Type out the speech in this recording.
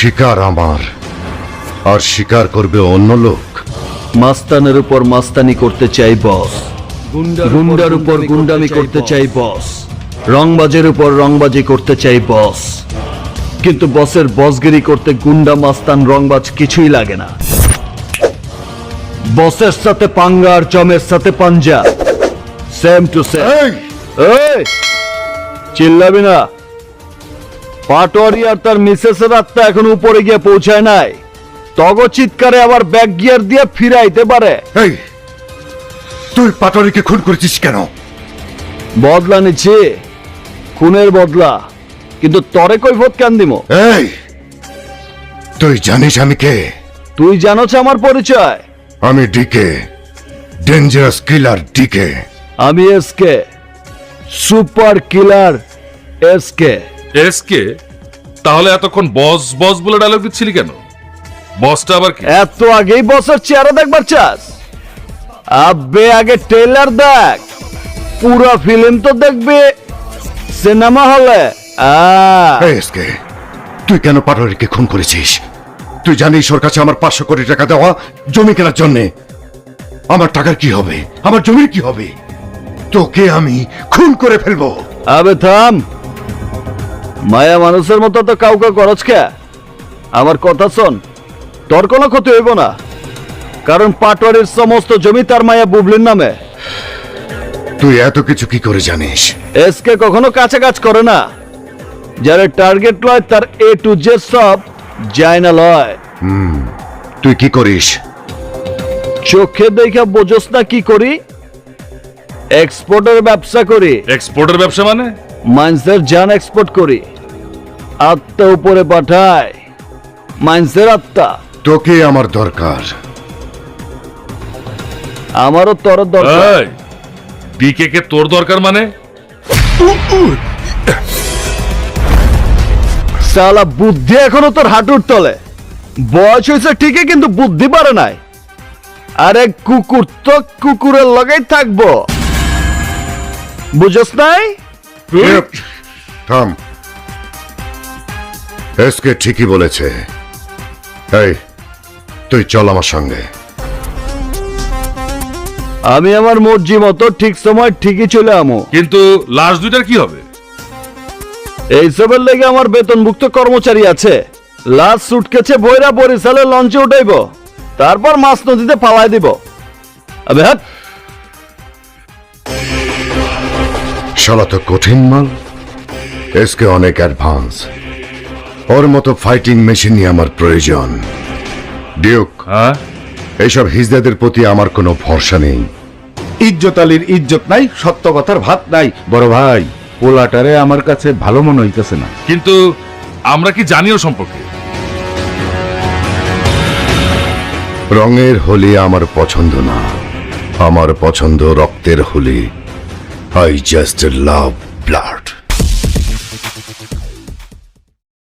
শিকার আমার, আর শিকার করবে অন্য লোক। মাস্তানের উপর মাস্তানি করতে চাই বস, গুন্ডার উপর গুন্ডামি করতে চাই বস, রংবাজের উপর রংবাজি করতে চাই বস। কিন্তু বসের বসগিরি করতে গুন্ডা মাস্তান রংবাজ কিছুই লাগে না। বসের সাথে পাঙ্গা আর চমের সাথে পাঞ্জা, সেম টু সেম। এই চিল্লাবি না। পাটোয়ারি আর তার মিসেসের আত্মা এখন উপরে গিয়ে পৌঁছায় নাই। তগ চিৎকারে আবার ব্যাক গিয়ার দিয়ে ফিরাইতে পারে। এই তুই পাটোয়ারিকে খুন করেছিস কেন? বদলা নিচ্ছি, খুনের বদলা। কিন্তু তরে কৈফত কেন দিমো? এই তুই জানিস আমি কে? তুই জানোছ আমার পরিচয়? আমি ডিকে, ডেঞ্জারাস কিলার ডিকে। আমি SK, super killer SK. SK? তাহলে এতক্ষণ বস বস বলে ডায়লগ দিচ্ছিলি কেন? বসটা আবার কি? এত আগেই বসের চেহারা দেখবার চাস? আব্বে আগে ট্রেলার দেখ, পুরো ফিল্ম তো দেখবে সিনেমা হলে। এসকে, তুই কেন পাটোয়ারিকে খুন করেছিস? তুই জানিস ওর কাছে আমার 500 কোটি টাকা দেওয়া জমি কেনার জন্য। আমার টাকার কি হবে? আমার জমির কি হবে? তোকে আমি খুন করে ফেলবো। আবে থাম, মায়া মানুষের মতো তো কাউকে করছ কে? আমার কথা শোন, তোর কোনো ক্ষতি হইব না, কারণ পাটোয়ারির সমস্ত জমি তার মায়া বুবলির নামে। তুই এত কিছু কি করে জানিস? এসকে কখনো কাছে কাজ করে না। যারা টার্গেট লয় তার এ টু জেড সব যায় না লয়। তুই কি করিস? চোখে দেখা বোঝস না কি করি? এক্সপোর্টের ব্যবসা করি। এক্সপোর্টের ব্যবসা মানে? মাইন্সের জান এক্সপোর্ট করি, আত্মা উপরে পাঠায়। মাইন্সের আত্মা। তোকে আমার দরকার। আমারও তোর দরকার। এই ডিকে কে তোর দরকার মানে? সালা বুদ্ধি এখনো তোর হাঁটুর তলে। বয়স হয়েছে ঠিকই, কিন্তু বুদ্ধি পারে নাই। আরে কুকুর তো কুকুরের লগেই থাকবো, বুঝস নাই? থাম, এসকে ঠিকই বলেছে। এই তুই চল আমার সঙ্গে। আমি আমার মর্জি মতো ঠিক সময় ঠিকই চলে আমো। কিন্তু লাশ দুইটার কি হবে? এইসবের লেগে আমার বেতনভুক্ত কর্মচারী আছে। লাস্ট সুটকেছে বইরা বরিশালে লঞ্চে উঠাইব, তারপর মাছ নদীতে ফালাই দিব। আবে হাট। শালা তো কঠিন মাল। এসকে অনেক অ্যাডভান্স। ওর মতো ফাইটিং মেশিনই আমার প্রয়োজন। ডিউক, হ্যাঁ, এইসব হিজদাদের প্রতি আমার কোনো ভরসা নেই। ইজ্জত আলীর ইজ্জত নাই, সত্য কথার ভাত নাই। বড় ভাই, পোলাটারে আমার কাছে ভালো মনে হইতেছে না। কিন্তু আমরা কি জানি ওর সম্পর্কে? রঙের হোলি আমার পছন্দ না, আমার পছন্দ রক্তের Holi. I just love blood.